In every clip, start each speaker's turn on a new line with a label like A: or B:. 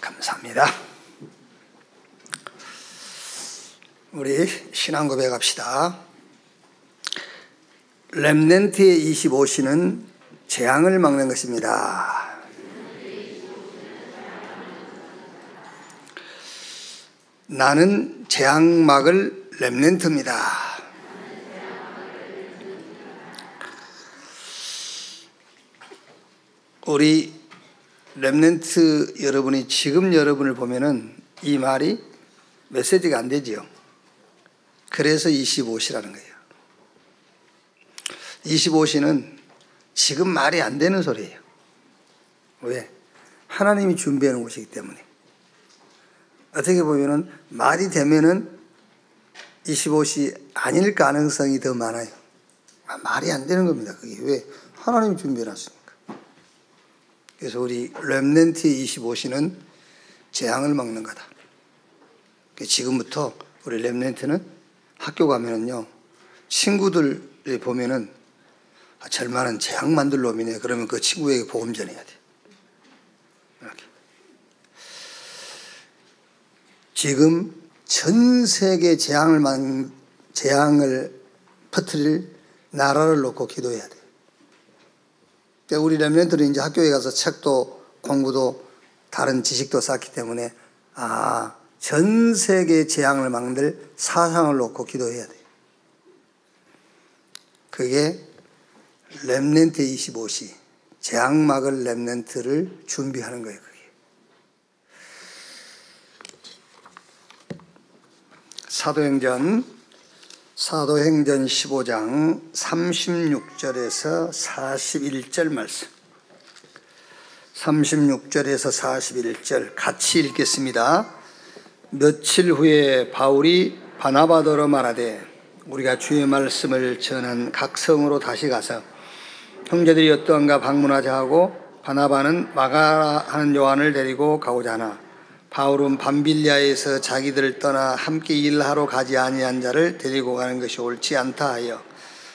A: 감사합니다. 우리 신앙 고백합시다. 렘넌트의 25시는 재앙을 막는 것입니다. 나는 재앙 막을 렘넌트입니다. 우리 렘넌트 여러분이 지금 여러분을 보면은 이 말이 메시지가 안 되지요. 그래서 25시라는 거예요. 25시는 지금 말이 안 되는 소리예요. 왜? 하나님이 준비해 놓은 것이기 때문에. 어떻게 보면은 말이 되면은 25시 아닐 가능성이 더 많아요. 말이 안 되는 겁니다. 그게 왜? 하나님이 준비해 놨으니까. 그래서 우리 렘넌트의 25시는 재앙을 막는 거다. 지금부터 우리 렘넌트는 학교 가면은요, 친구들 보면은 절만한 재앙 만들 놈이네. 그러면 그 친구에게 복음 전해야 돼. 이렇게. 지금 전 세계 재앙을 퍼뜨릴 나라를 놓고 기도해야 돼. 우리 렘넌트는 이제 학교에 가서 책도 공부도 다른 지식도 쌓기 때문에 전 세계 재앙을 막을 사상을 놓고 기도해야 돼요. 그게 렘넌트 25시, 재앙 막을 렘넌트를 준비하는 거예요. 그게. 사도행전 15장 36절에서 41절 말씀. 36절에서 41절 같이 읽겠습니다. 며칠 후에 바울이 바나바더러 말하되 우리가 주의 말씀을 전한 각 성으로 다시 가서 형제들이 어떠한가 방문하자 하고 바나바는 마가라 하는 요한을 데리고 가고자 하나 바울은 밤빌리아에서 자기들을 떠나 함께 일하러 가지 아니한 자를 데리고 가는 것이 옳지 않다 하여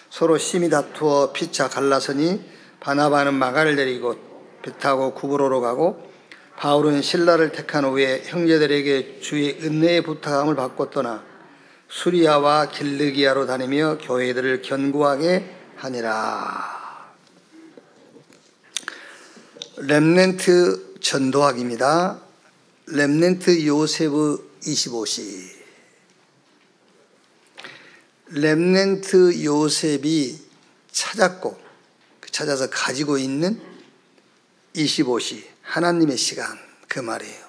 A: 서로 심히 다투어 피차 갈라서니 바나바는 마가를 데리고 배 타고 구브로로 가고 바울은 실라를 택한 후에 형제들에게 주의 은혜의 부탁함을 받고 떠나 수리아와 길르기아로 다니며 교회들을 견고하게 하니라. 렘넌트 전도학입니다. 렘넌트 요세프 25시. 렘넌트 요셉이 찾아서 가지고 있는 25시, 하나님의 시간, 그 말이에요.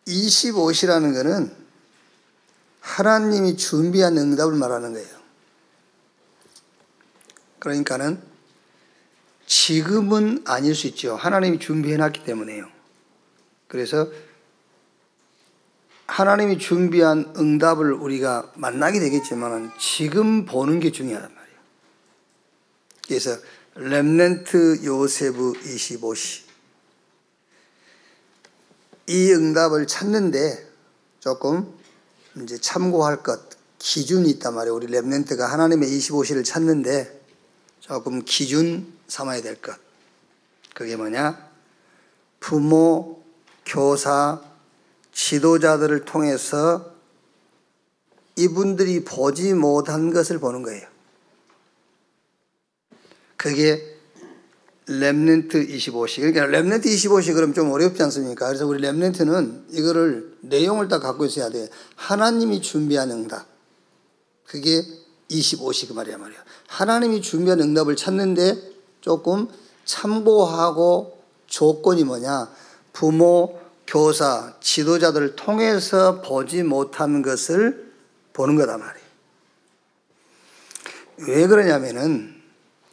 A: 25시라는 것은 하나님이 준비한 응답을 말하는 거예요. 그러니까는 지금은 아닐 수 있죠. 하나님이 준비해놨기 때문에요. 그래서 하나님이 준비한 응답을 우리가 만나게 되겠지만 지금 보는 게 중요하단 말이에요. 그래서 렘넌트 요세프 25시. 이 응답을 찾는데 조금 이제 참고할 것, 기준이 있단 말이에요. 우리 렘넌트가 하나님의 25시를 찾는데 조금 기준 삼아야 될 것. 그게 뭐냐? 부모, 교사, 지도자들을 통해서 이분들이 보지 못한 것을 보는 거예요. 그게 렘넌트 25시. 그러니까 렘넌트 25시 그럼 좀 어렵지 않습니까? 그래서 우리 렘넌트는 이거를 내용을 다 갖고 있어야 돼. 하나님이 준비한 응답. 그게 25시 그 말이야. 하나님이 준비한 응답을 찾는데 조금 참고하고 조건이 뭐냐? 부모, 교사, 지도자들을 통해서 보지 못한 것을 보는 거다 말이에요. 왜 그러냐면은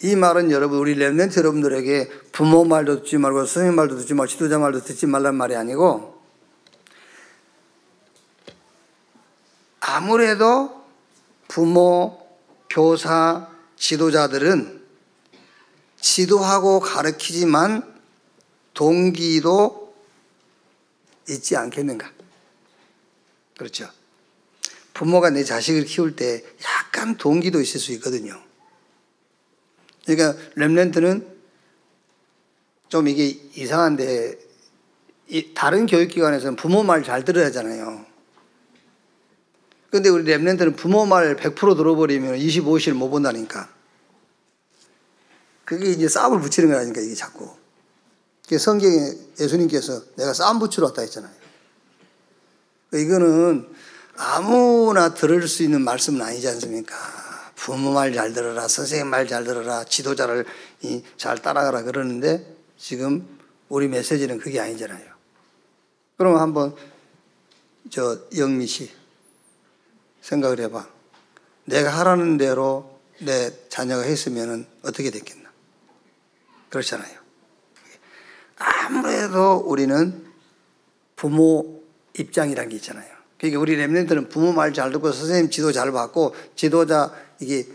A: 이 말은 여러분, 우리 렘넌트 여러분들에게 부모 말도 듣지 말고 선생님 말도 듣지 말고 지도자 말도 듣지 말란 말이 아니고 아무래도 부모, 교사, 지도자들은 지도하고 가르치지만 동기도 있지 않겠는가? 그렇죠? 부모가 내 자식을 키울 때 약간 동기도 있을 수 있거든요. 그러니까 렘넌트는 좀 이게 이상한데 다른 교육기관에서는 부모 말 잘 들어야 하잖아요. 근데 우리 랩런트는 부모 말 100% 들어버리면 25시를 못 본다니까. 그게 이제 싸움을 붙이는 거라니까, 이게 자꾸. 성경에 예수님께서 내가 싸움 붙이러 왔다 했잖아요. 이거는 아무나 들을 수 있는 말씀은 아니지 않습니까? 부모 말 잘 들어라, 선생님 말 잘 들어라, 지도자를 잘 따라가라 그러는데 지금 우리 메시지는 그게 아니잖아요. 그러면 한번 영미 씨 생각을 해봐. 내가 하라는 대로 내 자녀가 했으면 어떻게 됐겠나? 그렇잖아요. 아무래도 우리는 부모 입장이라는 게 있잖아요. 그러니까 우리 랩런트는 부모 말 잘 듣고 선생님 지도 잘 받고 지도자 이게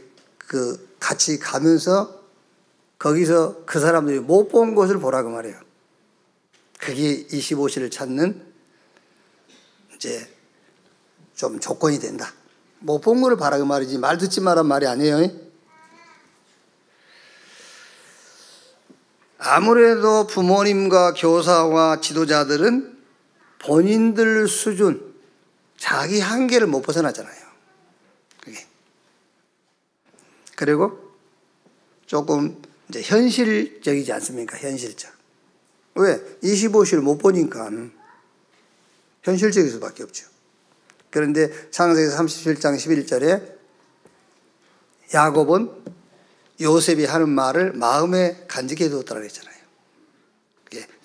A: 같이 가면서 거기서 그 사람들이 못 본 것을 보라고 말해요. 그게 25시를 찾는 이제 좀 조건이 된다. 못 본 거를 바라고 말이지 말 듣지 마란 말이 아니에요. 아무래도 부모님과 교사와 지도자들은 본인들 수준, 자기 한계를 못 벗어나잖아요. 그게. 그리고 조금 이제 현실적이지 않습니까? 현실적. 왜? 25시를 못 보니까 현실적일 수밖에 없죠. 그런데 창세기 37장 11절에 야곱은 요셉이 하는 말을 마음에 간직해 두었다고 했잖아요.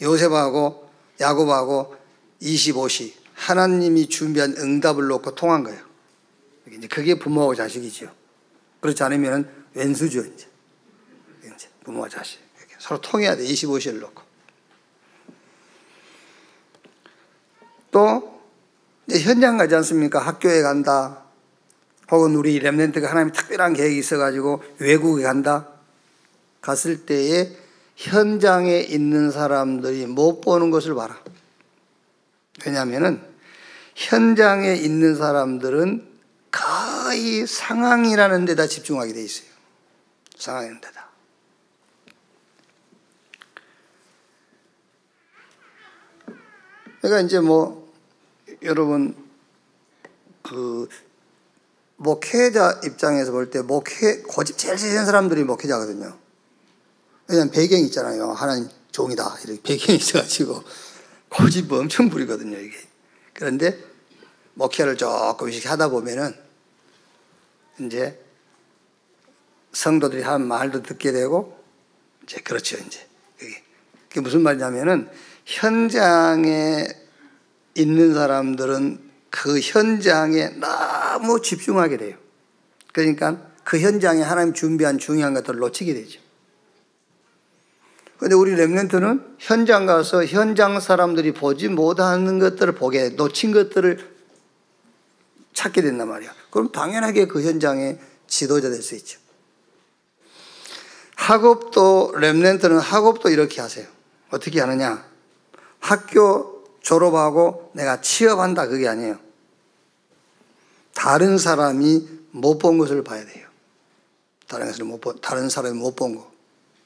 A: 요셉하고 야곱하고 25시 하나님이 준비한 응답을 놓고 통한 거예요. 그게 부모하고 자식이죠. 그렇지 않으면 왼수죠. 이제 부모와 자식 서로 통해야 돼. 25시를 놓고. 또 이제 현장 가지 않습니까? 학교에 간다. 혹은 우리 렘넌트가 하나님 특별한 계획이 있어가지고 외국에 간다. 갔을 때에 현장에 있는 사람들이 못 보는 것을 봐라. 왜냐하면은 현장에 있는 사람들은 거의 상황이라는 데다 집중하게 돼 있어요. 상황이라는 데다. 그러니까 이제 여러분 목회자 입장에서 볼 때 고집 제일 세는 사람들이 목회자거든요. 왜냐하면 배경이 있잖아요. 하나님 종이다 이렇게 배경이 있어가지고 고집 엄청 부리거든요. 이게. 그런데 목회를 조금씩 하다 보면은 이제 성도들이 하는 말도 듣게 되고 이제 그렇죠. 이제 그게 무슨 말이냐면은 현장에 있는 사람들은 그 현장에 너무 집중하게 돼요. 그러니까 그 현장에 하나님 준비한 중요한 것들을 놓치게 되죠. 그런데 우리 렘넌트는 현장 가서 현장 사람들이 보지 못하는 것들을 보게, 놓친 것들을 찾게 된단 말이야. 그럼 당연하게 그 현장에 지도자 될 수 있죠. 학업도, 렘넌트는 학업도 이렇게 하세요. 어떻게 하느냐? 학교 졸업하고 내가 취업한다 그게 아니에요. 다른 사람이 못 본 것을 봐야 돼요. 다른 사람이 못 본 거.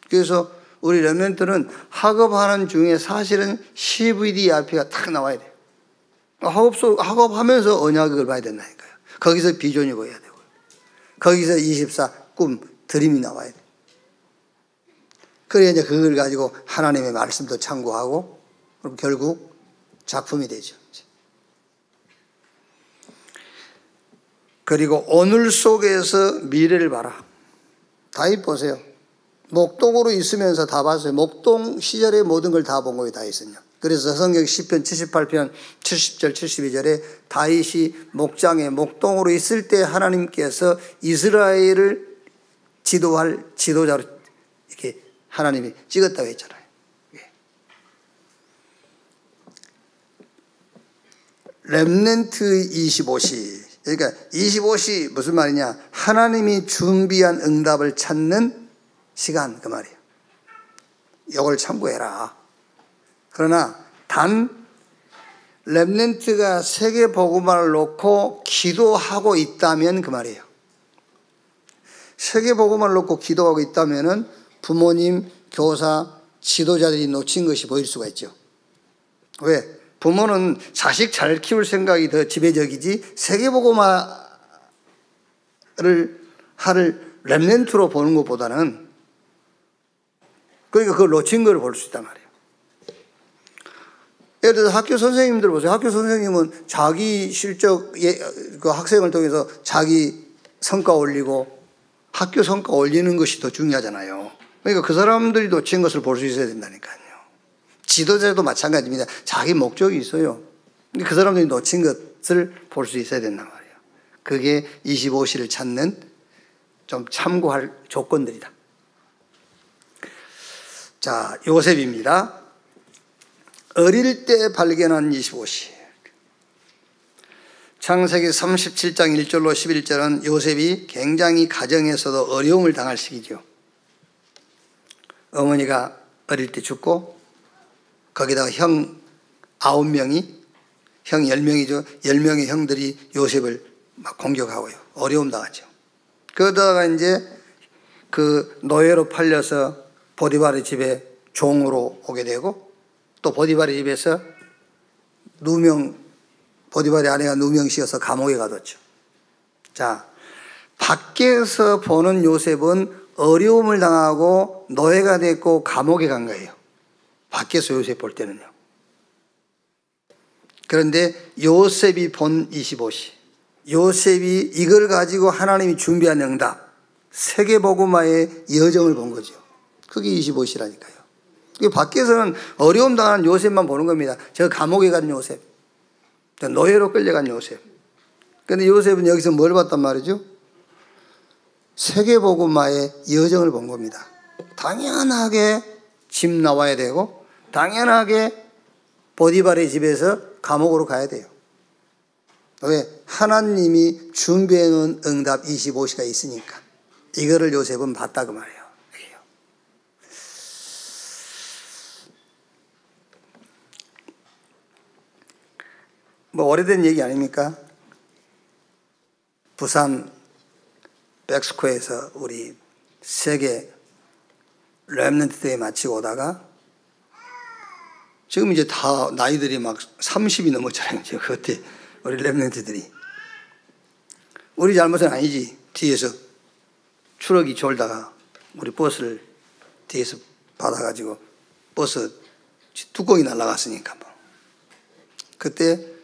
A: 그래서 우리 렘넌트는 학업하는 중에 사실은 CVD, RP가 딱 나와야 돼요. 학업하면서 언약을 봐야 된다니까요. 거기서 비전이 보여야 되고, 거기서 24 꿈, 드림이 나와야 돼요. 그래야 이제 그걸 가지고 하나님의 말씀도 참고하고, 그럼 결국 작품이 되죠. 그리고 오늘 속에서 미래를 봐라. 다윗 보세요. 목동으로 있으면서 다 봤어요. 목동 시절의 모든 걸 다 본 거예요. 다윗은요. 그래서 성경 10편 78편 70절 72절에 다윗이 목장에 목동으로 있을 때 하나님께서 이스라엘을 지도할 지도자로 이렇게 하나님이 찍었다고 했잖아요. 렘넌트 25시. 그러니까 25시 무슨 말이냐? 하나님이 준비한 응답을 찾는 시간 그 말이에요. 이걸 참고해라. 그러나 단 렘넌트가 세계 복음화를 놓고 기도하고 있다면 그 말이에요. 세계 복음화를 놓고 기도하고 있다면은 부모님, 교사, 지도자들이 놓친 것이 보일 수가 있죠. 왜? 부모는 자식 잘 키울 생각이 더 지배적이지 세계복음화를 할 렘넌트로 보는 것보다는, 그러니까 그걸 놓친 걸 볼 수 있단 말이에요. 예를 들어서 학교 선생님들 보세요. 학교 선생님은 자기 실적, 그 학생을 통해서 자기 성과 올리고 학교 성과 올리는 것이 더 중요하잖아요. 그러니까 그 사람들이 놓친 것을 볼 수 있어야 된다니까요. 지도자도 마찬가지입니다. 자기 목적이 있어요. 근데 그 사람들이 놓친 것을 볼 수 있어야 된단 말이에요. 그게 25시를 찾는 좀 참고할 조건들이다. 자, 요셉입니다. 어릴 때 발견한 25시. 창세기 37장 1절로 11절은 요셉이 굉장히 가정에서도 어려움을 당할 시기죠. 어머니가 어릴 때 죽고 거기다가 형 9명이, 형 10명이죠. 10명의 형들이 요셉을 막 공격하고요. 어려움 당하죠. 그러다가 이제 그 노예로 팔려서 보디발의 집에 종으로 오게 되고, 또 보디발의 집에서 보디발의 아내가 누명씌어서 감옥에 가뒀죠. 자, 밖에서 보는 요셉은 어려움을 당하고 노예가 됐고 감옥에 간 거예요. 밖에서 요셉 볼 때는요. 그런데 요셉이 본 25시, 요셉이 이걸 가지고 하나님이 준비한 응답, 세계복음화의 여정을 본 거죠. 그게 25시라니까요. 밖에서는 어려움 당하는 요셉만 보는 겁니다. 저 감옥에 간 요셉, 노예로 끌려간 요셉. 그런데 요셉은 여기서 뭘 봤단 말이죠? 세계복음화의 여정을 본 겁니다. 당연하게 집 나와야 되고, 당연하게 보디발의 집에서 감옥으로 가야 돼요. 왜? 하나님이 준비해 놓은 응답 25시가 있으니까. 이거를 요셉은 봤다 그 말이에요. 뭐 오래된 얘기 아닙니까? 부산 백스코에서 우리 세계 렘넌트 대회 마치고 오다가, 지금 이제 다 나이들이 막 30이 넘었잖아요. 그때 우리 렘넌트들이. 우리 잘못은 아니지. 뒤에서 추럭이 졸다가 우리 버스를 뒤에서 받아가지고 버스 뚜껑이 날아갔으니까 뭐. 그때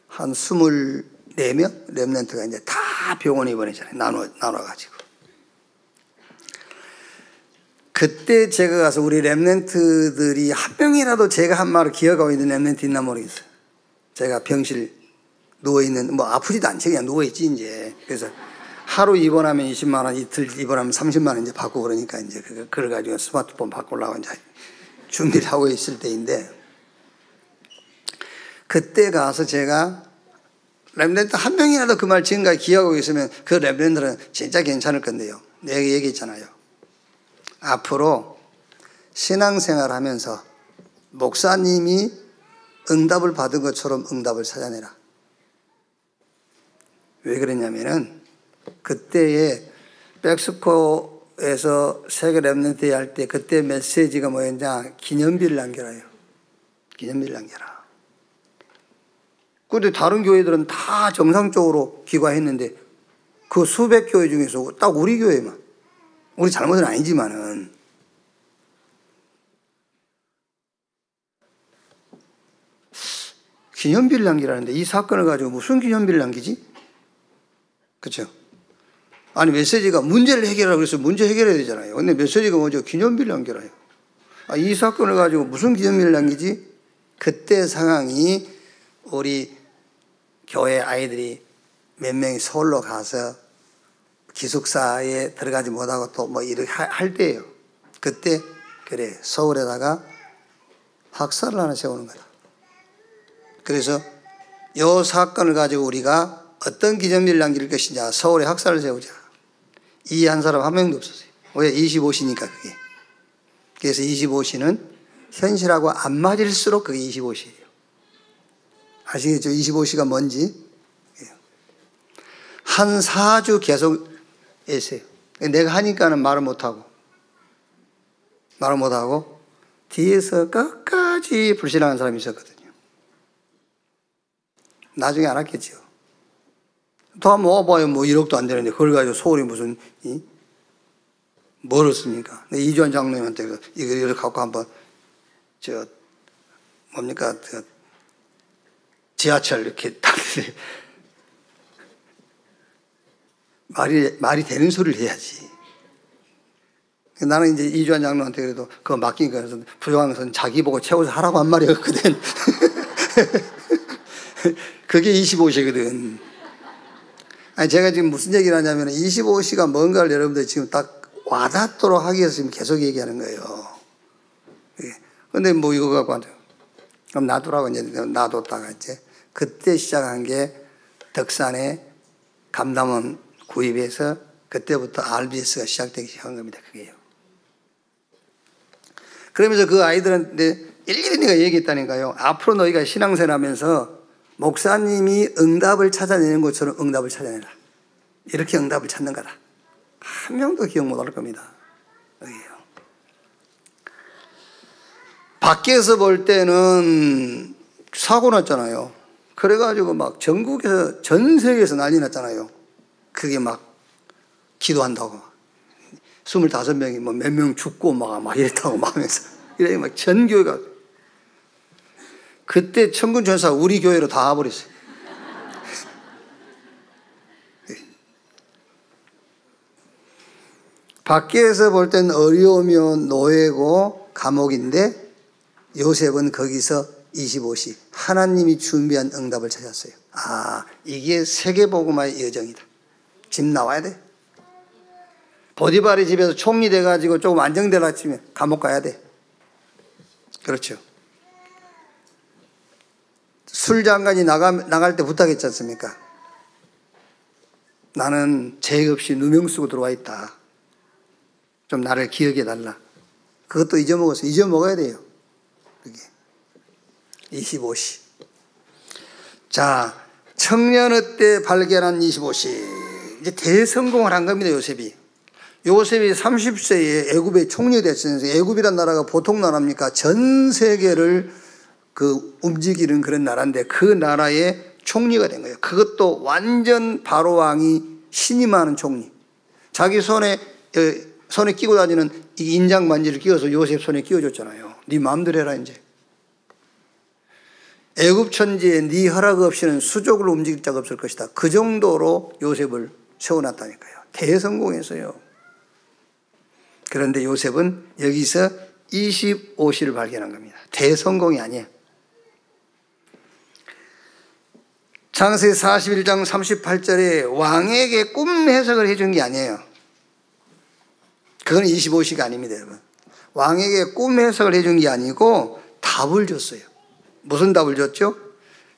A: 한 24명 렘넌트가 이제 다 병원에 입원했잖아요. 나눠가지고. 그때 제가 가서 우리 렘넌트들이 한 명이라도 제가 한 말을 기억하고 있는 렘넌트 있나 모르겠어요. 제가 병실 누워있는, 뭐 아프지도 않지, 그냥 누워있지, 이제. 그래서 하루 입원하면 20만 원, 이틀 입원하면 30만 원 이제 받고 그러니까 이제 그걸 가지고 스마트폰 바꾸려고 이제 준비를 하고 있을 때인데, 그때 가서 제가 렘넌트 한 명이라도 그 말 지금까지 기억하고 있으면 그 렘넌트는 진짜 괜찮을 건데요. 내가 얘기했잖아요. 앞으로 신앙생활 하면서 목사님이 응답을 받은 것처럼 응답을 찾아내라. 왜 그랬냐면은 그때에 백스코에서 세계 렘넌트 할 때 그때 메시지가 뭐였냐, 기념비를 남겨라요. 기념비를 남겨라. 그런데 다른 교회들은 다 정상적으로 기과했는데 그 수백 교회 중에서 딱 우리 교회만, 우리 잘못은 아니지만은 기념비를 남기라는데 이 사건을 가지고 무슨 기념비를 남기지? 그렇죠? 아니 메시지가 문제를 해결하라고 해서 문제 해결해야 되잖아요. 근데 메시지가 뭐죠? 기념비를 남겨라요. 이 사건을 가지고 무슨 기념비를 남기지? 그때 상황이 우리 교회 아이들이 몇 명이 서울로 가서 기숙사에 들어가지 못하고 또 뭐 이렇게 할 때예요. 그때 그래 서울에다가 학사를 하나 세우는 거다. 그래서 이 사건을 가지고 우리가 어떤 기념비를 남길 것이냐, 서울에 학사를 세우자. 이해한 사람 한 명도 없었어요. 왜? 25시니까 그게. 그래서 25시는 현실하고 안 맞을수록 그게 25시예요. 아시겠죠? 25시가 뭔지. 한 4주 계속 했어요. 내가 하니까는 말을 못하고 뒤에서 끝까지 불신하는 사람이 있었거든요. 나중에 알았겠죠. 더 모아봐야 뭐 1억도 안 되는데 그걸 가지고 소홀히 무슨 뭘 얻습니까? 이주환 장로님한테 이거 갖고 한번 뭡니까 지하철 이렇게 타는데 말이 되는 소리를 해야지. 나는 이제 이주환 장로한테 그래도 그거 맡기니까 부장선 자기 보고 채워서 하라고 한 말이었거든. 그게 25시거든. 아니 제가 지금 무슨 얘기를 하냐면 25시가 뭔가를 여러분들 지금 딱 와닿도록 하기 위해서 지금 계속 얘기하는 거예요. 근데 뭐 이거 갖고 안 돼요. 그럼 놔두라고 이제 놔뒀다가 이제 그때 시작한 게 덕산에 감담원 구입해서 그때부터 RBS가 시작되기 시작한 겁니다. 그게요. 그러면서 그 아이들한테 일일이 내가 얘기했다니까요. 앞으로 너희가 신앙생활하면서 목사님이 응답을 찾아내는 것처럼 응답을 찾아내라. 이렇게 응답을 찾는 거다. 한 명도 기억 못 할 겁니다. 여기요. 밖에서 볼 때는 사고 났잖아요. 그래가지고 막 전국에서 전 세계에서 난리 났잖아요. 그게 막 기도한다고 25명이 뭐 몇 명 죽고 막 이랬다고 막 하면서 이래 막 전 교회가 그때 천군 전사 우리 교회로 다 와버렸어요. 밖에서 볼 땐 어려우면 노예고 감옥인데 요셉은 거기서 25시 하나님이 준비한 응답을 찾았어요. 아, 이게 세계복음화의 여정이다. 집 나와야 돼. 보디발이 집에서 총리 돼가지고 조금 안정되라 치면 감옥 가야 돼. 그렇죠. 술장관이 나갈 때 부탁했지 않습니까? 나는 죄 없이 누명 쓰고 들어와 있다. 좀 나를 기억해 달라. 그것도 잊어먹었어요. 잊어먹어야 돼요. 그게 25시. 자, 청년의 때 발견한 25시. 이제 대성공을 한 겁니다. 요셉이 30세에 애굽의 총리가 됐어요. 애굽이란 나라가 보통 나라입니까? 전 세계를 움직이는 그런 나라인데 그 나라의 총리가 된 거예요. 그것도 완전 바로 왕이 신임하는 총리. 자기 손에 끼고 다니는 이 인장 반지를 끼워서 요셉 손에 끼워줬잖아요. 네 마음대로 해라 이제. 애굽 천지에 네 허락 없이는 수족을 움직일 자가 없을 것이다. 그 정도로 요셉을 세워놨다니까요. 대성공했어요. 그런데 요셉은 여기서 25시를 발견한 겁니다. 대성공이 아니에요. 창세기 41장 38절에 왕에게 꿈 해석을 해준 게 아니에요. 그건 25시가 아닙니다, 여러분. 왕에게 꿈 해석을 해준 게 아니고 답을 줬어요. 무슨 답을 줬죠?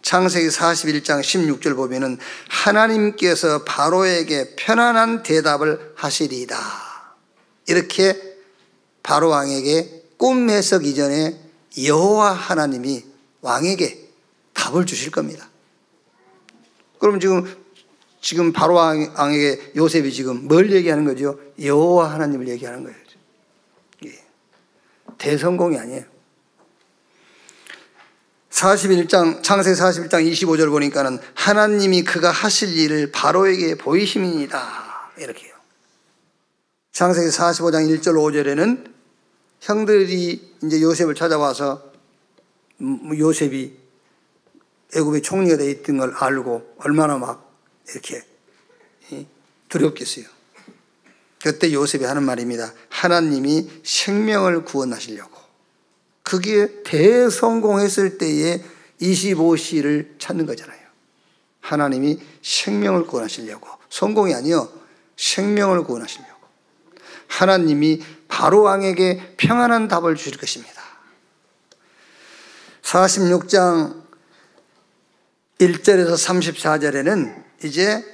A: 창세기 41장 16절 보면은 하나님께서 바로에게 편안한 대답을 하시리이다. 이렇게 바로 왕에게 꿈 해석 이전에 여호와 하나님이 왕에게 답을 주실 겁니다. 그럼 지금 바로 왕에게 요셉이 지금 뭘 얘기하는 거죠? 여호와 하나님을 얘기하는 거예요. 대성공이 아니에요. 창세기 41장 25절 보니까는 하나님이 그가 하실 일을 바로에게 보이심이니이다. 이렇게요. 창세기 45장 1절 5절에는 형들이 이제 요셉을 찾아와서 요셉이 애굽의 총리가 되어 있던 걸 알고 얼마나 막 이렇게 두렵겠어요. 그때 요셉이 하는 말입니다. 하나님이 생명을 구원하시려고. 그게 대성공했을 때에 25시를 찾는 거잖아요. 하나님이 생명을 구원하시려고. 성공이 아니요. 생명을 구원하시려고. 하나님이 바로 왕에게 평안한 답을 주실 것입니다. 46장 1절에서 34절에는 이제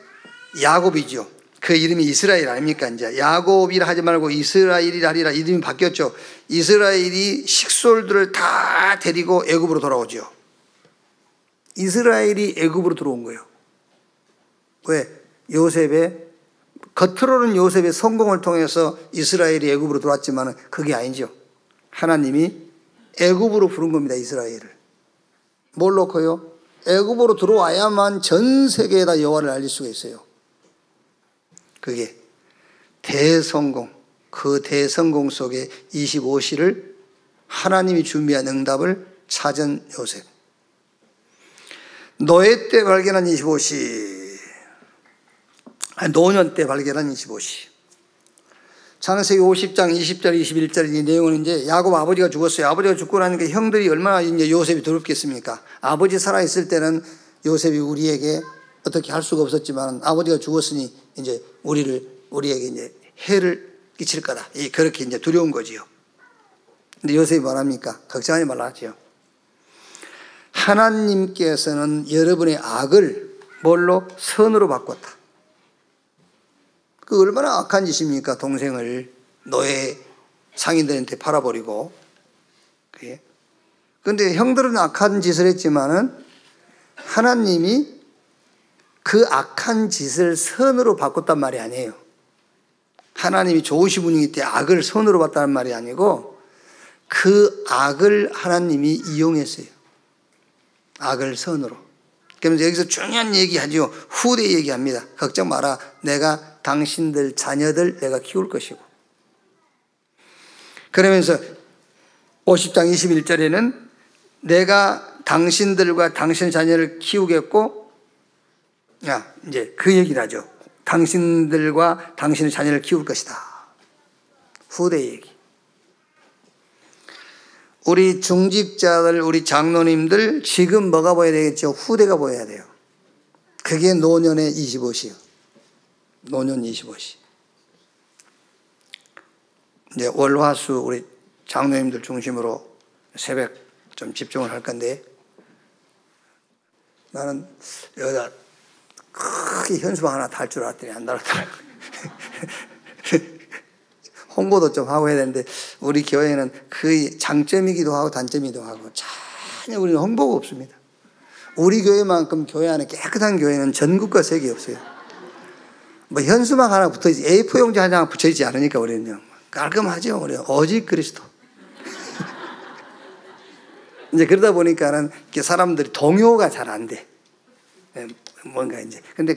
A: 야곱이죠. 그 이름이 이스라엘 아닙니까? 이제 야곱이라 하지 말고 이스라엘이라 하리라. 이름이 바뀌었죠. 이스라엘이 식솔들을 다 데리고 애굽으로 돌아오죠. 이스라엘이 애굽으로 들어온 거예요. 왜? 겉으로는 요셉의 성공을 통해서 이스라엘이 애굽으로 들어왔지만 그게 아니죠. 하나님이 애굽으로 부른 겁니다. 이스라엘을. 뭘 놓고요? 애굽으로 들어와야만 전 세계에다 여호와를 알릴 수가 있어요. 그게 대성공, 그 대성공 속에 25시를 하나님이 준비한 응답을 찾은 요셉. 노예 때 발견한 25시, 노년 때 발견한 25시. 창세기 50장 20절 21절 이 내용은 이제 야곱 아버지가 죽었어요. 아버지가 죽고 나니까 형들이 얼마나 이제 요셉이 더럽겠습니까? 아버지 살아있을 때는 요셉이 우리에게 어떻게 할 수가 없었지만 아버지가 죽었으니 이제 우리에게 이제 해를 끼칠 거다. 그렇게 이제 두려운 거지요. 근데 요셉이 뭐랍니까? 걱정하지 말라 하지요. 하나님께서는 여러분의 악을 뭘로? 선으로 바꿨다. 그 얼마나 악한 짓입니까? 동생을 노예 상인들한테 팔아버리고. 그런데 형들은 악한 짓을 했지만은 하나님이 그 악한 짓을 선으로 바꿨단 말이 아니에요. 하나님이 좋으신 분이기 때문에 악을 선으로 봤다는 말이 아니고 그 악을 하나님이 이용했어요. 악을 선으로. 그러면서 여기서 중요한 얘기하죠. 후대 얘기합니다. 걱정 마라. 내가 당신들 자녀들 내가 키울 것이고. 그러면서 50장 21절에는 내가 당신들과 당신 자녀를 키우겠고, 이제 그 얘기를 하죠. 당신들과 당신의 자녀를 키울 것이다. 후대 얘기. 우리 중직자들, 우리 장로님들 지금 뭐가 보여야 되겠죠? 후대가 보여야 돼요. 그게 노년의 25시요. 노년 25시. 이제 월화수 우리 장로님들 중심으로 새벽 좀 집중을 할 건데 나는 여기다 크게 현수막 하나 달 줄 알았더니 안 달았더라고요. 홍보도 좀 하고 해야 되는데 우리 교회는 그 장점이기도 하고 단점이기도 하고 전혀 우리는 홍보가 없습니다. 우리 교회만큼 교회 안에 깨끗한 교회는 전국과 세계 없어요. 뭐 현수막 하나 붙어있지 A4 용지 하나 붙여있지 않으니까 우리는요. 깔끔하죠. 우리 오직 그리스도. 이제 그러다 보니까는 사람들이 동요가 잘 안 돼. 뭔가 이제. 근데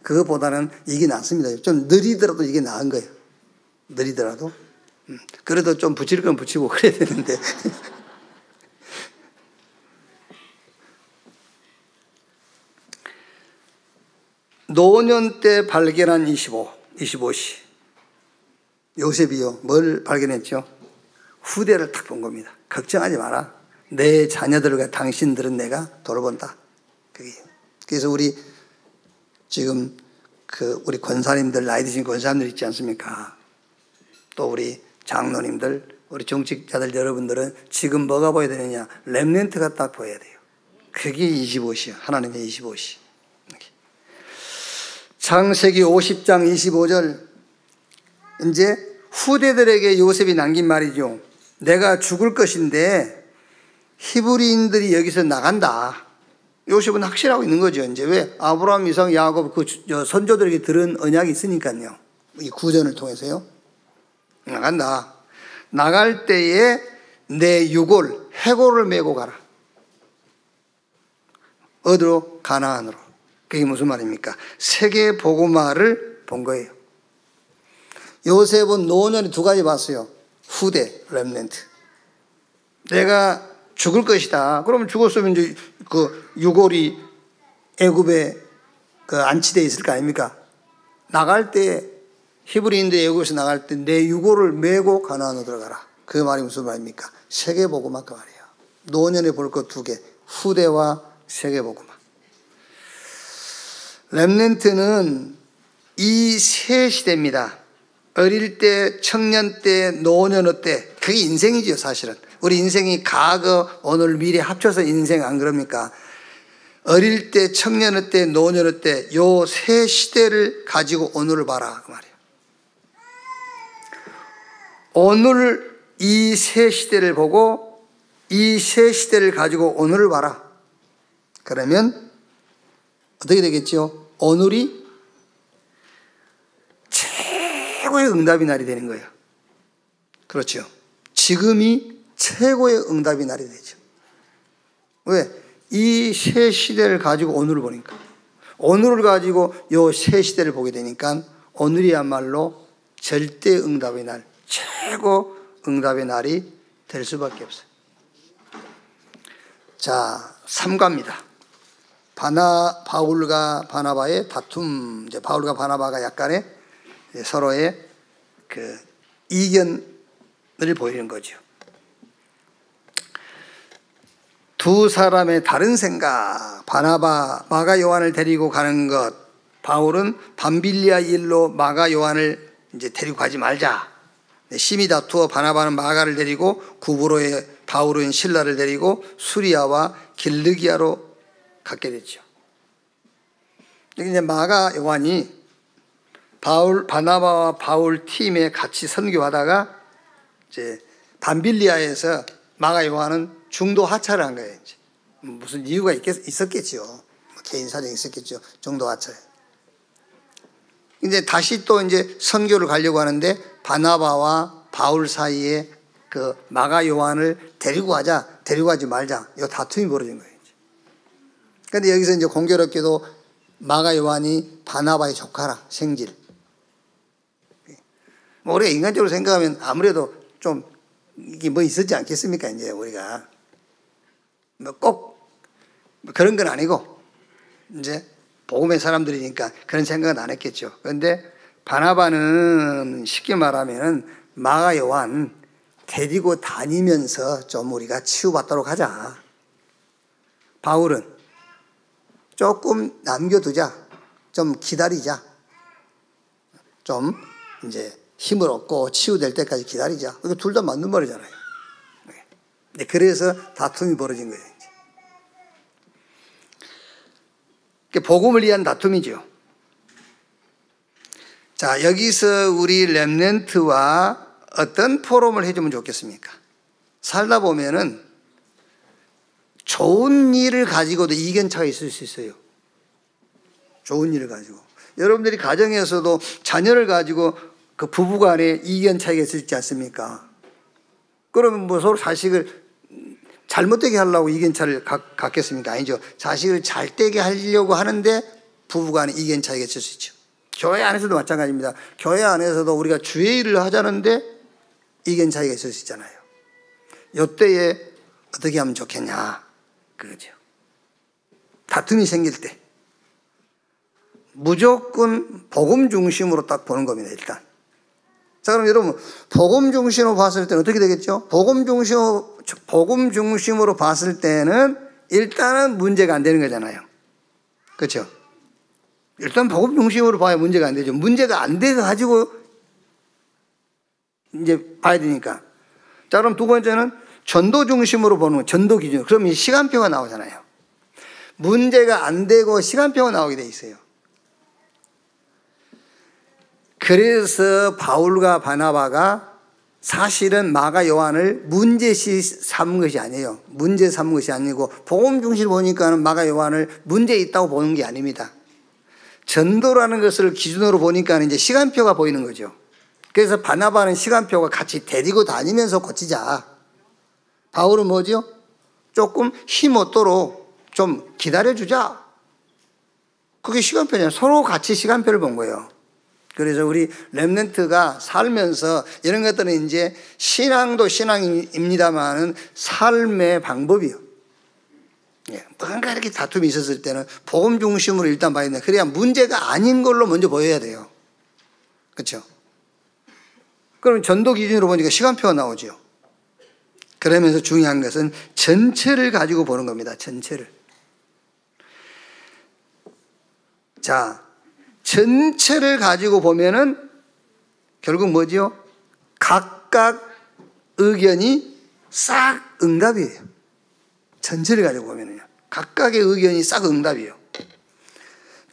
A: 그거보다는 이게 낫습니다. 좀 느리더라도 이게 나은 거예요. 느리더라도. 그래도 좀 붙일 건 붙이고 그래야 되는데. 노년 때 발견한 25시. 요셉이요. 뭘 발견했죠? 후대를 딱 본 겁니다. 걱정하지 마라. 내 자녀들과 당신들은 내가 돌아본다. 그래서 우리 지금 우리 권사님들, 나이 드신 권사님들 있지 않습니까? 또 우리 장로님들, 우리 정직자들 여러분들은 지금 뭐가 보여야 되느냐? 렘넌트가 딱 보여야 돼요. 그게 25시요. 하나님의 25시. 창세기 50장 25절. 이제 후대들에게 요셉이 남긴 말이죠. 내가 죽을 것인데 히브리인들이 여기서 나간다. 요셉은 확실하고 있는 거죠. 이제 왜? 아브라함, 이삭, 야곱 그 선조들에게 들은 언약이 있으니까요. 이 구전을 통해서요. 나간다. 나갈 때에 내 유골, 해골을 메고 가라. 어디로? 가나안으로. 그게 무슨 말입니까? 세계 복음화를 본 거예요. 요셉은 노년에 두 가지 봤어요. 후대, 렘넌트. 내가 죽을 것이다. 그러면 죽었으면 이제 그 유골이 애굽에 안치되어 있을 거 아닙니까? 나갈 때 히브리인들 애굽에서 나갈 때 내 유골을 메고 가나안으로 들어가라. 그 말이 무슨 말입니까? 세계복음화 그 말이에요. 노년에 볼 것 두 개. 후대와 세계복음화. 렘넌트는 이 세 시대입니다. 어릴 때, 청년 때, 노년의 때. 그게 인생이죠, 사실은. 우리 인생이 과거, 오늘, 미래 합쳐서 인생 안 그럽니까? 어릴 때, 청년의 때, 노년의 때, 요 세 시대를 가지고 오늘을 봐라. 그 말이에요. 오늘 이 세 시대를 보고 이 세 시대를 가지고 오늘을 봐라. 그러면 어떻게 되겠죠? 오늘이 최고의 응답의 날이 되는 거예요. 그렇죠. 지금이 최고의 응답의 날이 되죠. 왜? 이 새 시대를 가지고 오늘을 보니까, 오늘을 가지고 이 새 시대를 보게 되니까 오늘이야말로 절대 응답의 날, 최고 응답의 날이 될 수밖에 없어요. 자, 3가입니다. 바울과 바나바의 다툼. 이제 바울과 바나바가 약간의 서로의 그 이견을 보이는 거죠. 두 사람의 다른 생각. 바나바 마가 요한을 데리고 가는 것. 바울은 밤빌리아 일로 마가 요한을 이제 데리고 가지 말자. 심히 다투어 바나바는 마가를 데리고 구브로에 바울은 실라를 데리고 수리아와 길르기아로 갔게 됐죠. 이제 마가 요한이 바나바와 바울 팀에 같이 선교하다가 이제 밤빌리아에서 마가 요한은 중도 하차를 한 거예요. 이제 무슨 이유가 있었겠죠. 개인 사정이 있었겠죠. 중도 하차에. 이제 다시 또 이제 선교를 가려고 하는데 바나바와 바울 사이에 그 마가 요한을 데리고 가지 말자. 이 다툼이 벌어진 거예요. 그런데 여기서 이제 공교롭게도 마가 요한이 바나바의 조카라, 생질. 뭐 우리가 인간적으로 생각하면 아무래도 좀 이게 뭐 있었지 않겠습니까? 이제 우리가 뭐 꼭 그런 건 아니고 이제 복음의 사람들이니까 그런 생각은 안 했겠죠. 그런데 바나바는 쉽게 말하면 마가 요한 데리고 다니면서 좀 우리가 치유받도록 하자. 바울은 조금 남겨두자. 좀 기다리자. 좀 이제 힘을 얻고 치유될 때까지 기다리자. 이거 둘 다 맞는 말이잖아요. 네. 그래서 다툼이 벌어진 거예요. 복음을 위한 다툼이죠. 자, 여기서 우리 렘넌트와 어떤 포럼을 해주면 좋겠습니까? 살다 보면은 좋은 일을 가지고도 이견차가 있을 수 있어요. 좋은 일을 가지고. 여러분들이 가정에서도 자녀를 가지고 그 부부간에 이견 차이가 있지 않습니까? 그러면 뭐 서로 자식을 잘못되게 하려고 이견차를 갖겠습니까? 아니죠. 자식을 잘되게 하려고 하는데 부부간에 이견 차이가 있을 수 있죠. 교회 안에서도 마찬가지입니다. 교회 안에서도 우리가 주의 일을 하자는데 이견 차이가 있을 수 있잖아요. 이때에 어떻게 하면 좋겠냐 그거죠. 다툼이 생길 때 무조건 복음 중심으로 딱 보는 겁니다. 일단. 자, 그럼 여러분 복음 중심으로 봤을 때는 어떻게 되겠죠? 복음 중심으로 봤을 때는 일단은 문제가 안 되는 거잖아요. 그렇죠? 일단 복음 중심으로 봐야 문제가 안 되죠. 문제가 안 돼 가지고 이제 봐야 되니까. 자, 그럼 두 번째는 전도 중심으로 보는 거, 전도 기준. 그럼 이 시간표가 나오잖아요. 문제가 안 되고 시간표가 나오게 돼 있어요. 그래서 바울과 바나바가 사실은 마가 요한을 문제시 삼은 것이 아니에요. 문제 삼은 것이 아니고 복음 중심으로 보니까는 마가 요한을 문제 있다고 보는 게 아닙니다. 전도라는 것을 기준으로 보니까 이제 시간표가 보이는 거죠. 그래서 바나바는 시간표가 같이 데리고 다니면서 고치자. 바울은 뭐죠? 조금 힘 얻도록 좀 기다려주자. 그게 시간표잖아요. 서로 같이 시간표를 본 거예요. 그래서 우리 렘넌트가 살면서 이런 것들은 이제 신앙도 신앙입니다만은 삶의 방법이요. 뭔가 이렇게 다툼이 있었을 때는 복음 중심으로 일단 봐야 된다. 그래야 문제가 아닌 걸로 먼저 보여야 돼요. 그렇죠? 그럼 전도 기준으로 보니까 시간표가 나오죠. 그러면서 중요한 것은 전체를 가지고 보는 겁니다. 전체를. 자, 전체를 가지고 보면은 결국 뭐지요? 각각 의견이 싹 응답이에요. 전체를 가지고 보면은요. 각각의 의견이 싹 응답이에요.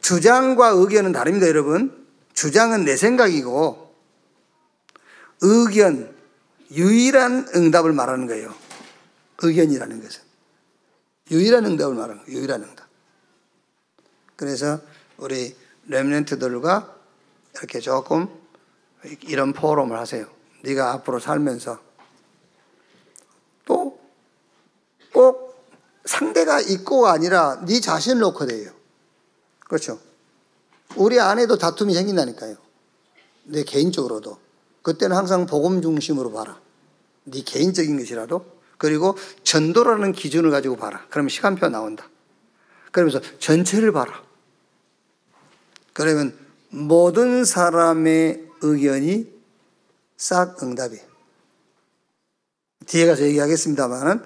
A: 주장과 의견은 다릅니다, 여러분. 주장은 내 생각이고 의견, 유일한 응답을 말하는 거예요. 의견이라는 것은. 유일한 응답을 말하는 거예요. 유일한 응답. 그래서 우리 렘넌트들과 이렇게 조금 이런 포럼을 하세요. 네가 앞으로 살면서 상대가 있고가 아니라 네 자신을 놓고 돼요. 그렇죠? 우리 안에도 다툼이 생긴다니까요. 내 개인적으로도. 그때는 항상 복음 중심으로 봐라. 네 개인적인 것이라도. 그리고 전도라는 기준을 가지고 봐라. 그러면 시간표 나온다. 그러면서 전체를 봐라. 그러면 모든 사람의 의견이 싹 응답이에요. 뒤에 가서 얘기하겠습니다만은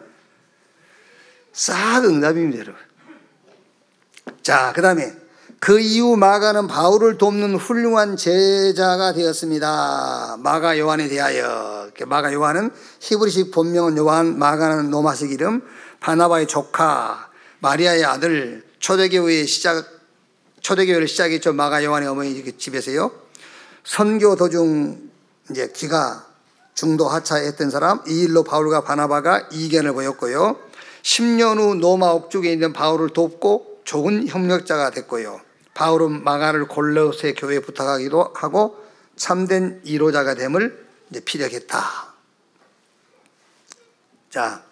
A: 싹 응답입니다, 여러분. 자, 그 다음에 그 이후 마가는 바울을 돕는 훌륭한 제자가 되었습니다. 마가 요한에 대하여. 마가 요한은 히브리식 본명은 요한, 마가는 로마식 이름, 바나바의 조카, 마리아의 아들, 초대교회를 시작했죠. 마가 요한의 어머니 집에서요. 선교 도중 이제 기가 중도 하차했던 사람, 이 일로 바울과 바나바가 이견을 보였고요. 10년 후 로마 옥중에 있는 바울을 돕고 좋은 협력자가 됐고요. 바울은 마가를 골로새 교회에 부탁하기도 하고 참된 이로자가 됨을 이제 피력했다. 자,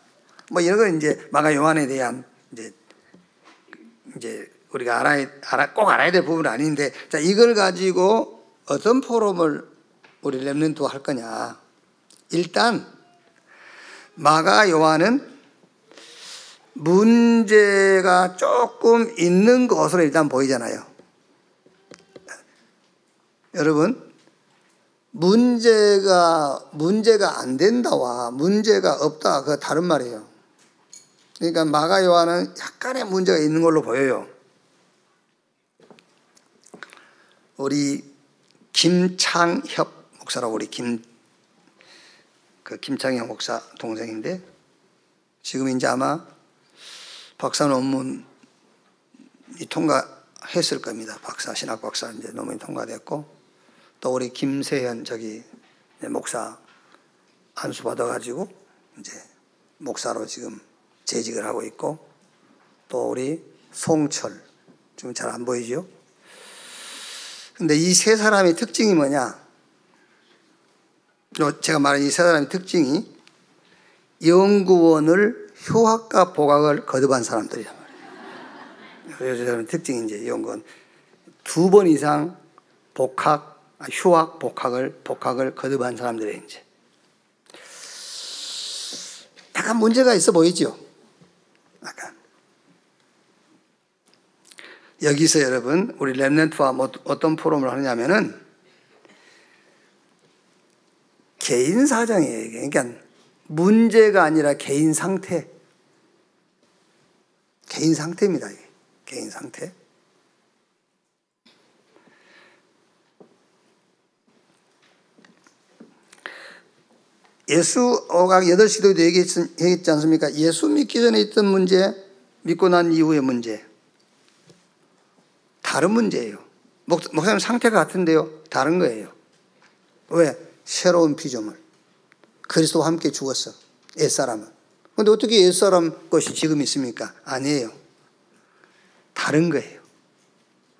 A: 뭐 이런 건 이제 마가 요한에 대한 이제 우리가 꼭 알아야 될 부분은 아닌데, 자, 이걸 가지고 어떤 포럼을 우리 렘넌트와 할 거냐. 일단 마가 요한은 문제가 조금 있는 것으로 일단 보이잖아요. 여러분, 문제가 안 된다와 문제가 없다, 그거 다른 말이에요. 그러니까 마가 요한은 약간의 문제가 있는 걸로 보여요. 우리 김창협 목사라고, 우리 김창협 목사 동생인데, 지금 이제 아마 박사 논문이 통과했을 겁니다. 신학 박사 이제 논문이 통과됐고, 또 우리 김세현 목사 안수 받아가지고 이제 목사로 지금 재직을 하고 있고, 또 우리 송철, 지금 잘 안 보이죠? 근데 이 세 사람의 특징이 뭐냐? 제가 말한 이 세 사람의 특징이 연구원을 휴학과 복학을 거듭한 사람들이란 말이에요. 이 사람의 특징이 이제 연구원 2번 이상 휴학, 복학을 거듭한 사람들이에요. 이제 약간 문제가 있어 보이죠? 약간. 여기서 여러분, 우리 렘넌트와 어떤 포럼을 하느냐면은 개인 사정이에요. 그러니까 문제가 아니라 개인 상태입니다. 이게. 개인 상태. 예수가 8시도에도 얘기했지 않습니까? 예수 믿기 전에 있던 문제, 믿고 난 이후의 문제. 다른 문제예요. 목사님 상태가 같은데요, 다른 거예요. 왜? 새로운 피조물. 그리스도와 함께 죽었어, 옛사람은. 그런데 어떻게 옛사람 것이 지금 있습니까? 아니에요. 다른 거예요.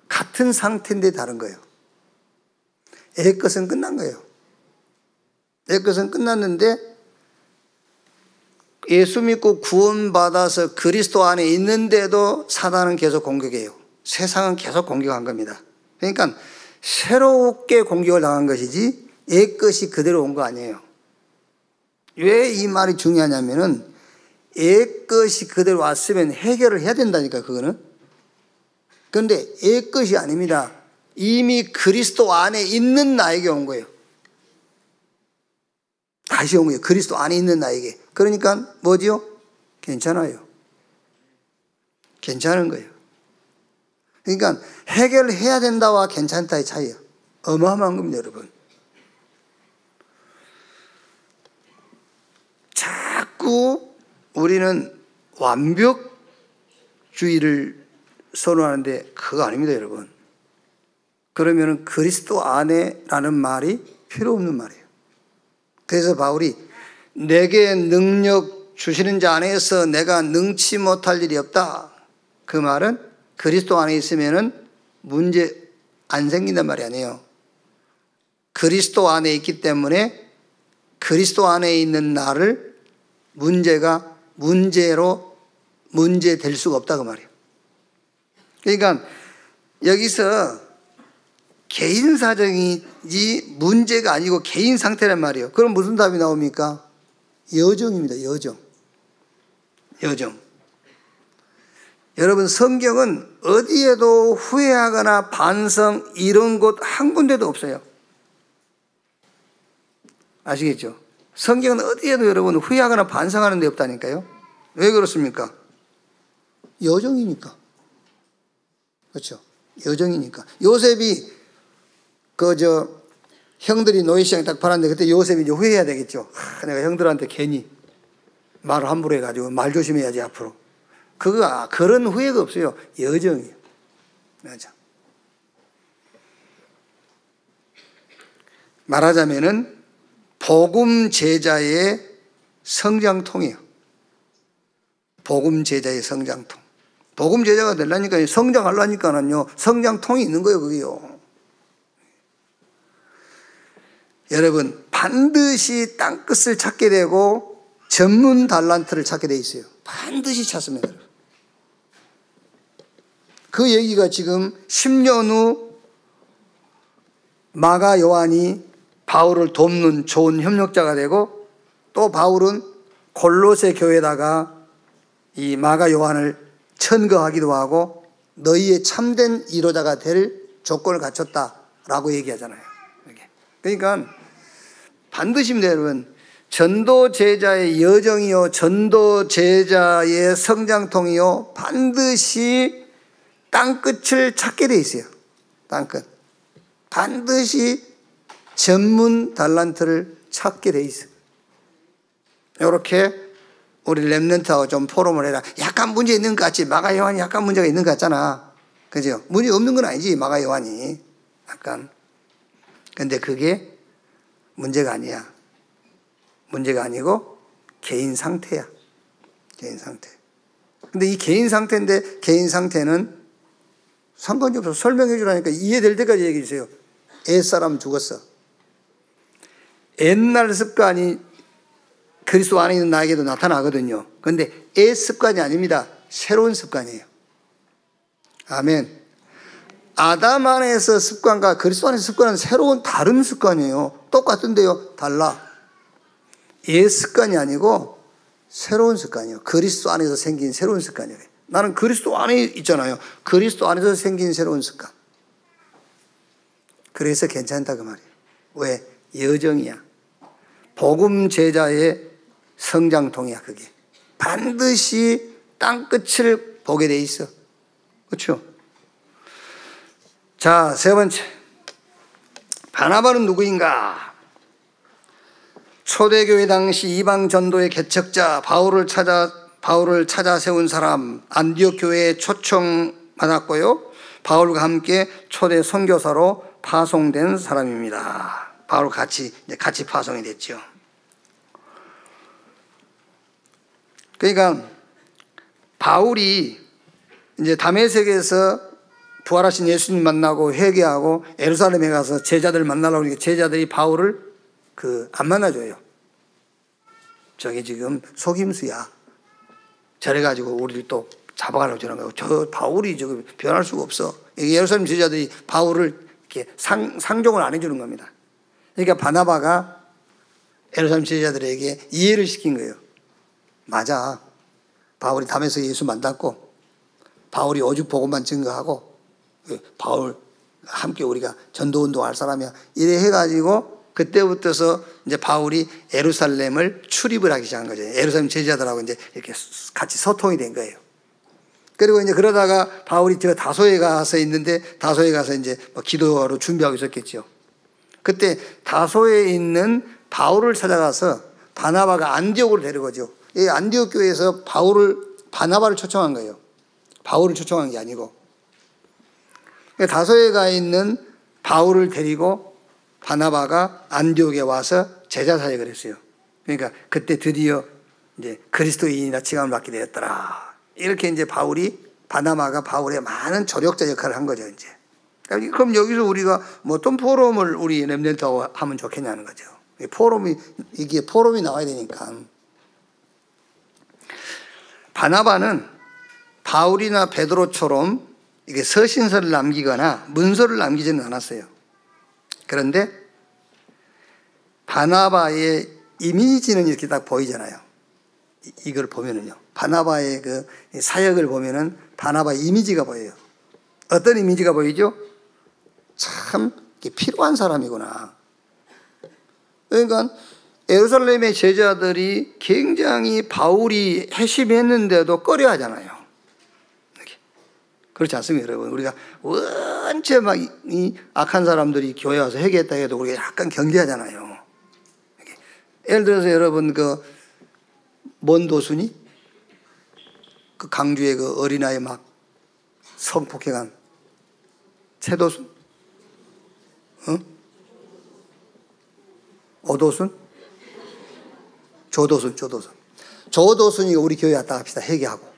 A: 같은 상태인데 다른 거예요. 옛것은 끝난 거예요. 옛것은 끝났는데 예수 믿고 구원받아서 그리스도 안에 있는데도 사단은 계속 공격해요. 세상은 계속 공격한 겁니다. 그러니까 새롭게 공격을 당한 것이지 옛것이 그대로 온 거 아니에요. 왜 이 말이 중요하냐면은 옛것이 그대로 왔으면 해결을 해야 된다니까, 그거는. 그런데 옛것이 아닙니다. 이미 그리스도 안에 있는 나에게 온 거예요. 다시 온 거예요. 그리스도 안에 있는 나에게. 그러니까 뭐지요? 괜찮아요. 괜찮은 거예요. 그러니까 해결해야 된다와 괜찮다의 차이예요. 어마어마한 겁니다, 여러분. 자꾸 우리는 완벽주의를 선호하는데 그거 아닙니다, 여러분. 그러면 그리스도 안에라는 말이 필요 없는 말이에요. 그래서 바울이 내게 능력 주시는 자 안에서 내가 능치 못할 일이 없다. 그 말은 그리스도 안에 있으면은 문제 안 생긴단 말이 아니에요. 그리스도 안에 있기 때문에 그리스도 안에 있는 나를 문제로 문제 될 수가 없다 그 말이에요. 그러니까 여기서 개인 사정이지 문제가 아니고 개인 상태란 말이에요. 그럼 무슨 답이 나옵니까? 여정입니다. 여정. 여러분, 성경은 어디에도 후회하거나 반성 이런 곳 한 군데도 없어요. 아시겠죠? 성경은 어디에도 여러분 후회하거나 반성하는 데 없다니까요. 왜 그렇습니까? 여정이니까. 그렇죠? 여정이니까. 요셉이 형들이 노예시장에 딱 팔았는데 그때 요셉이 이제 후회해야 되겠죠. 내가 형들한테 괜히 말을 함부로 해가지고 말 조심해야지 앞으로. 그런 후회가 없어요. 여정이에요. 여정. 말하자면은 복음 제자의 성장통이에요. 복음 제자의 성장통. 복음 제자가 되려니까 성장하려니까는요, 성장통이 있는 거예요, 그게요. 여러분, 반드시 땅끝을 찾게 되고 전문 달란트를 찾게 돼 있어요. 반드시 찾습니다. 그 얘기가 지금 10년 후 마가 요한이 바울을 돕는 좋은 협력자가 되고, 또 바울은 골로새 교회에다가 이 마가 요한을 천거하기도 하고 너희의 참된 이로자가 될 조건을 갖췄다라고 얘기하잖아요. 그러니까 반드시입니다, 여러분. 전도 제자의 여정이요, 전도 제자의 성장통이요, 반드시 땅끝을 찾게 돼 있어요. 땅끝. 반드시 전문 달란트를 찾게 돼 있어요. 이렇게 우리 렘넌트하고 좀 포럼을 해라. 약간 문제 있는 것 같지? 마가 요한이 약간 문제가 있는 것 같잖아. 그죠? 문제 없는 건 아니지, 마가 요한이. 약간. 근데 그게 문제가 아니야. 문제가 아니고 개인 상태야. 개인 상태. 근데 이 개인 상태인데, 개인 상태는 상관이 없어. 설명해 주라니까 이해될 때까지 얘기해 주세요. 옛사람 죽었어. 옛날 습관이 그리스도 안에 있는 나에게도 나타나거든요. 그런데 옛 습관이 아닙니다. 새로운 습관이에요. 아멘. 아담 안에서 습관과 그리스도 안에서 습관은 새로운 다른 습관이에요. 똑같은데요, 달라. 옛 습관이 아니고 새로운 습관이에요. 그리스도 안에서 생긴 새로운 습관이에요. 나는 그리스도 안에 있잖아요. 그리스도 안에서 생긴 새로운 습관. 그래서 괜찮다 그 말이에요. 왜? 여정이야. 복음 제자의 성장통이야, 그게. 반드시 땅끝을 보게 돼 있어. 그렇죠? 자, 세 번째. 바나바는 누구인가? 초대교회 당시 이방 전도의 개척자 바울을 찾아 세운 사람, 안디옥 교회에 초청받았고요. 바울과 함께 초대 선교사로 파송된 사람입니다. 바울 같이 파송이 됐죠. 그러니까 바울이 이제 다메섹에서 부활하신 예수님 만나고 회개하고 예루살렘에 가서 제자들 만나려고 하니까 제자들이 바울을 안 만나줘요. 저게 지금 속임수야. 저래가지고 우리를 또 잡아가려고 저런 거고, 저 바울이 저거 변할 수가 없어. 예루살렘 제자들이 바울을 이렇게 상종을 안 해주는 겁니다. 그러니까 바나바가 예루살렘 제자들에게 이해를 시킨 거예요. 맞아. 바울이 담에서 예수 만났고, 바울이 오직 복음만 증거하고, 바울 함께 우리가 전도운동 할 사람이야. 이래 해가지고, 그때부터서 이제 바울이 예루살렘을 출입을 하기 시작한 거죠. 예루살렘 제자들하고 이제 이렇게 같이 소통이 된 거예요. 그리고 이제 그러다가 바울이 저 다소에 가서 있는데, 다소에 가서 이제 기도하러 준비하고 있었겠죠. 그때 다소에 있는 바울을 찾아가서 바나바가 안디옥으로 데려가죠. 이 안디옥 교회에서 바나바를 초청한 거예요. 바울을 초청한 게 아니고. 다소에 가 있는 바울을 데리고 바나바가 안디옥에 와서 제자 사역을 했어요. 그러니까 그때 드디어 이제 그리스도인이라 칭함을 받게 되었더라. 이렇게 이제 바나바가 바울의 많은 조력자 역할을 한 거죠, 이제. 그럼 여기서 우리가 어떤 포럼을 우리 렘넌트하고 하면 좋겠냐는 거죠. 이게 포럼이 나와야 되니까. 바나바는 바울이나 베드로처럼 이게 서신서를 남기거나 문서를 남기지는 않았어요. 그런데 바나바의 이미지는 이렇게 딱 보이잖아요. 이걸 보면은요. 바나바의 그 사역을 보면은 바나바의 이미지가 보여요. 어떤 이미지가 보이죠? 참 필요한 사람이구나. 그러니까 예루살렘의 제자들이 굉장히 바울이 회심했는데도 꺼려 하잖아요. 그렇지 않습니까, 여러분? 우리가 원체 막 이 악한 사람들이 교회 와서 회개했다 해도 우리가 약간 경계하잖아요. 예를 들어서 여러분 먼 도순이 그 강주의 그 어린아이 막 성폭행한 최도순, 오도순, 조도순이 우리 교회 왔다 합시다. 회개하고.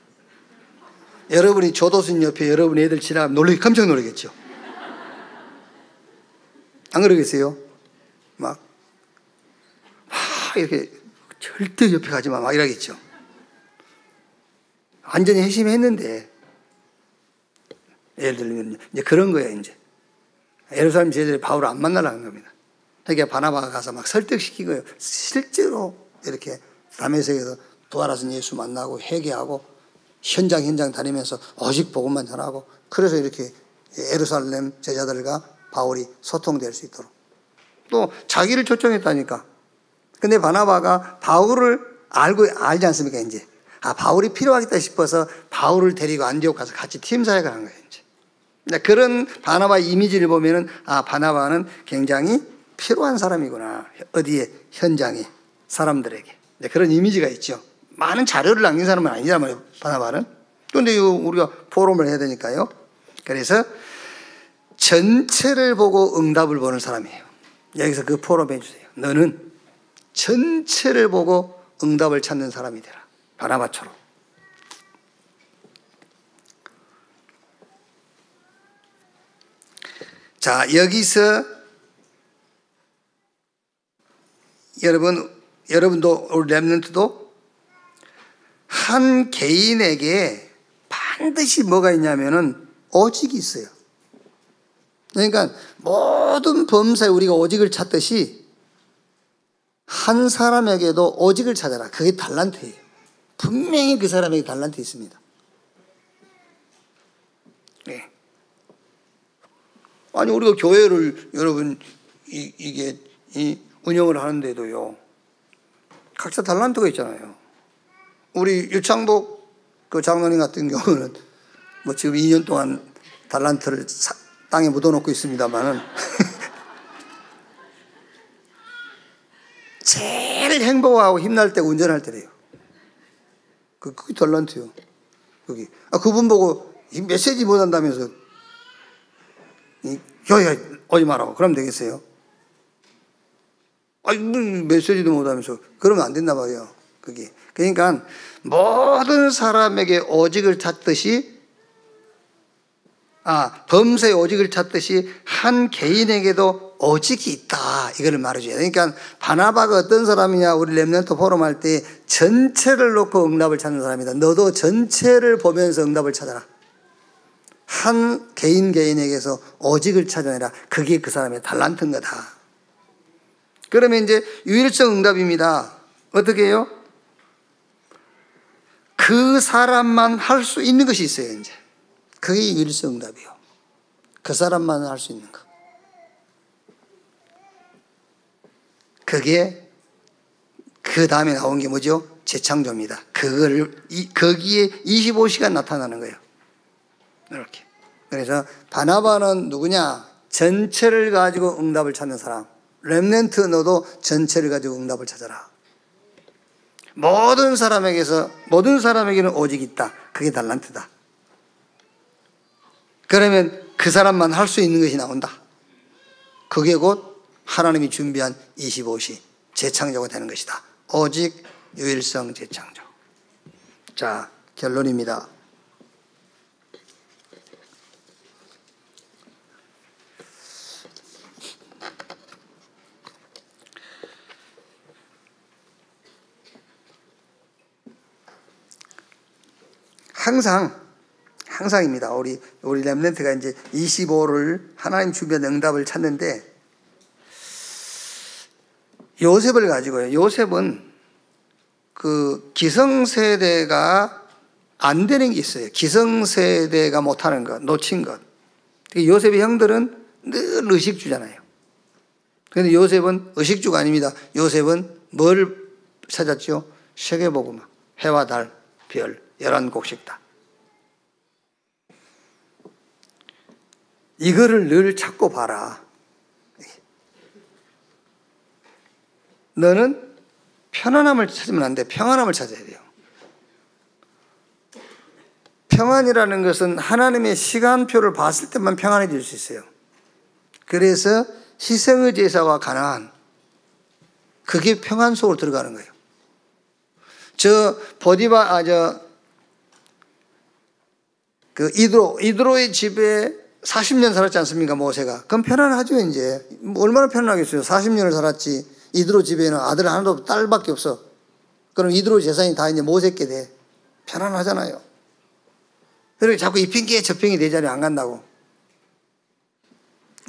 A: 여러분이 조도순 옆에 여러분 애들 지나가면 깜짝 놀라겠죠. 안 그러겠어요? 막 이렇게 절대 옆에 가지 마 막 이러겠죠. 완전히 회심했는데 예를 들면 이제 그런 거예요. 이제 예루살렘 제자들이 바울을 안 만나려는 겁니다. 그러니까 바나바가 가서 막 설득시키고요. 실제로 이렇게 다메섹에서 부활하신 예수 만나고 회개하고 현장 다니면서 오직 복음만 전하고, 그래서 이렇게 예루살렘 제자들과 바울이 소통될 수 있도록 또 자기를 초청했다니까. 근데 바나바가 바울을 알지 않습니까? 이제 바울이 필요하겠다 싶어서 바울을 데리고 안디옥 가서 같이 팀 사역을 한 거예요. 이제 그런 바나바의 이미지를 보면은 바나바는 굉장히 필요한 사람이구나. 어디에? 현장에, 사람들에게. 그런 이미지가 있죠. 많은 자료를 남긴 사람은 아니란 말이에요, 바나바는. 그런데 우리가 포럼을 해야 되니까요. 그래서 전체를 보고 응답을 보는 사람이에요. 여기서 그 포럼 해주세요. 너는 전체를 보고 응답을 찾는 사람이 되라. 바나바처럼. 자, 여기서 여러분도 우리 렘넌트도 한 개인에게 반드시 뭐가 있냐면은 오직이 있어요. 그러니까 모든 범사에 우리가 오직을 찾듯이 한 사람에게도 오직을 찾아라. 그게 달란트예요. 분명히 그 사람에게 달란트 있습니다. 네. 아니 우리가 교회를 여러분 이게 운영을 하는데도요, 각자 달란트가 있잖아요. 우리 유창복 그 장로님 같은 경우는 뭐 지금 2년 동안 달란트를 땅에 묻어놓고 있습니다만은 제일 행복하고 힘날 때 운전할 때래요. 그게 달란트요. 그분 보고 메시지 못한다면서 교회 오지 말라고 그러면 되겠어요? 아니 메시지도 못하면서 그러면 안 된단 말이에요. 그게 그러니까 모든 사람에게 오직을 찾듯이 범사에 오직을 찾듯이 한 개인에게도 오직이 있다. 이걸 말해줘요. 그러니까 바나바가 어떤 사람이냐, 우리 렘넌트 포럼 할 때 전체를 놓고 응답을 찾는 사람이다. 너도 전체를 보면서 응답을 찾아라. 한 개인에게서 오직을 찾아내라. 그게 그 사람의 달란트인 거다. 그러면 이제 유일성 응답입니다. 어떻게 해요? 그 사람만 할 수 있는 것이 있어요. 이제 그게 유일성 응답이에요. 그 사람만 할 수 있는 것. 그게 그 다음에 나온 게 뭐죠? 재창조입니다. 거기에 25시간 나타나는 거예요. 이렇게. 그래서 바나바는 누구냐? 전체를 가지고 응답을 찾는 사람. 렘넌트 너도 전체를 가지고 응답을 찾아라. 모든 사람에게는 오직 있다. 그게 달란트다. 그러면 그 사람만 할 수 있는 것이 나온다. 그게 곧 하나님이 준비한 25시 재창조가 되는 것이다. 오직 유일성 재창조. 자, 결론입니다. 항상 항상입니다. 우리 렘넌트가 이제 25를 하나님 주변 응답을 찾는데, 요셉을 가지고요. 요셉은 그 기성세대가 안 되는 게 있어요. 기성세대가 못하는 것, 놓친 것. 요셉의 형들은 늘 의식주잖아요. 그런데 요셉은 의식주가 아닙니다. 요셉은 뭘 찾았죠? 세계복음, 해와 달, 별, 11곡식다. 이거를 늘 찾고 봐라. 너는 편안함을 찾으면 안 돼. 평안함을 찾아야 돼요. 평안이라는 것은 하나님의 시간표를 봤을 때만 평안해질 수 있어요. 그래서 희생의 제사와 가나안, 그게 평안 속으로 들어가는 거예요. 이드로의 집에 40년 살았지 않습니까, 모세가? 그럼 편안하죠, 이제. 얼마나 편안하겠어요. 40년을 살았지. 이드로 집에는 아들 하나도 없고 딸밖에 없어. 그럼 이드로 재산이 다 이제 모세께 돼. 편안하잖아요. 그리고 자꾸 이 핑계에 저 핑계 내 자리에 안 간다고.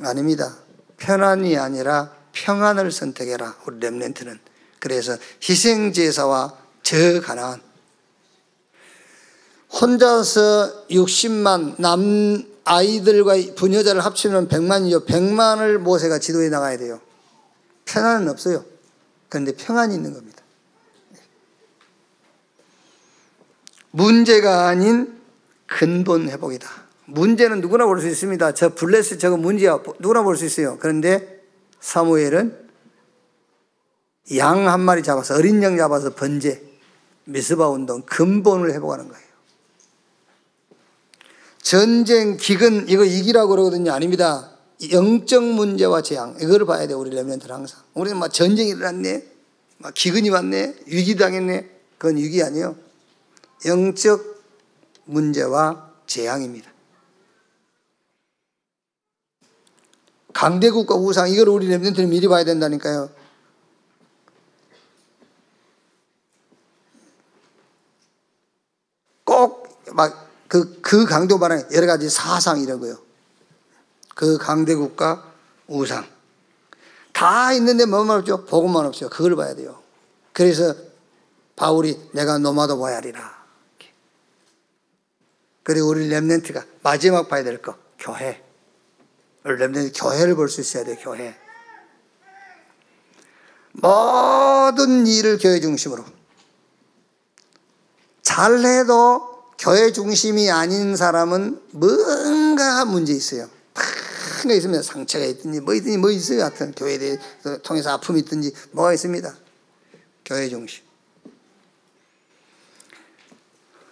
A: 아닙니다. 편안이 아니라 평안을 선택해라, 우리 렘넌트는. 그래서 희생제사와 저 가나안. 혼자서 60만 아이들과 부녀자를 합치면 100만이죠. 100만을 모세가 지도해 나가야 돼요. 편안은 없어요. 그런데 평안이 있는 겁니다. 문제가 아닌 근본 회복이다. 문제는 누구나 볼 수 있습니다. 저 블레스 저거 문제야, 누구나 볼 수 있어요. 그런데 사무엘은 양 한 마리 잡아서, 어린 양 잡아서 번제, 미스바 운동, 근본을 회복하는 거예요. 전쟁, 기근, 이거 이기라고 그러거든요. 아닙니다. 영적 문제와 재앙, 이걸 봐야 돼요. 우리 렘넌트는 항상. 우리는 막 전쟁이 일어났네, 막 기근이 왔네, 위기 당했네. 그건 위기 아니에요. 영적 문제와 재앙입니다. 강대국과 우상, 이걸 우리 렘넌트는 미리 봐야 된다니까요. 꼭 막 그 강도 말하는 여러 가지 사상 이런 거요. 그 강대국과 우상 다 있는데 뭐만 없죠? 복음만 없어요. 그걸 봐야 돼요. 그래서 바울이 내가 노마도 봐야 하리라. 그리고 우리 렘넌트가 마지막 봐야 될 거, 교회. 렘넌트 교회를 볼 수 있어야 돼요. 교회. 모든 일을 교회 중심으로. 잘해도 교회 중심이 아닌 사람은 뭔가 문제 있어요. 큰 거 있으면 상처가 있든지 뭐 있든지 뭐 있어요. 하여튼 교회에 대해서 통해서 아픔이 있든지 뭐가 있습니다. 교회 중심.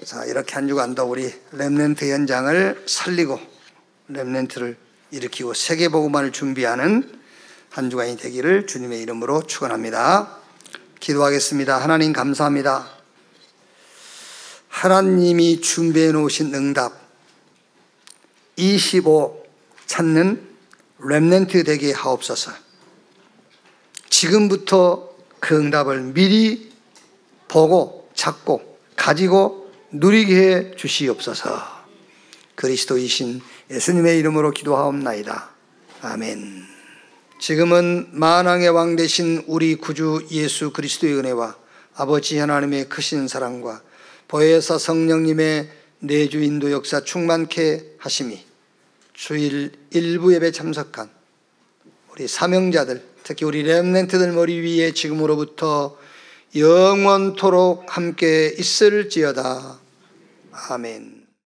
A: 자, 이렇게 한 주간도 우리 렘넌트 현장을 살리고 렘넌트를 일으키고 세계복음화를 준비하는 한 주간이 되기를 주님의 이름으로 축원합니다. 기도하겠습니다. 하나님 감사합니다. 하나님이 준비해 놓으신 응답 25 찾는 렘넌트 되게 하옵소서. 지금부터 그 응답을 미리 보고 찾고 가지고 누리게 해 주시옵소서. 그리스도이신 예수님의 이름으로 기도하옵나이다. 아멘. 지금은 만왕의 왕 되신 우리 구주 예수 그리스도의 은혜와 아버지 하나님의 크신 사랑과 보혜사 성령님의 내주 인도 역사 충만케 하심이 주일 일부 예배 참석한 우리 사명자들, 특히 우리 렘넌트들 머리 위에 지금으로부터 영원토록 함께 있을지어다. 아멘.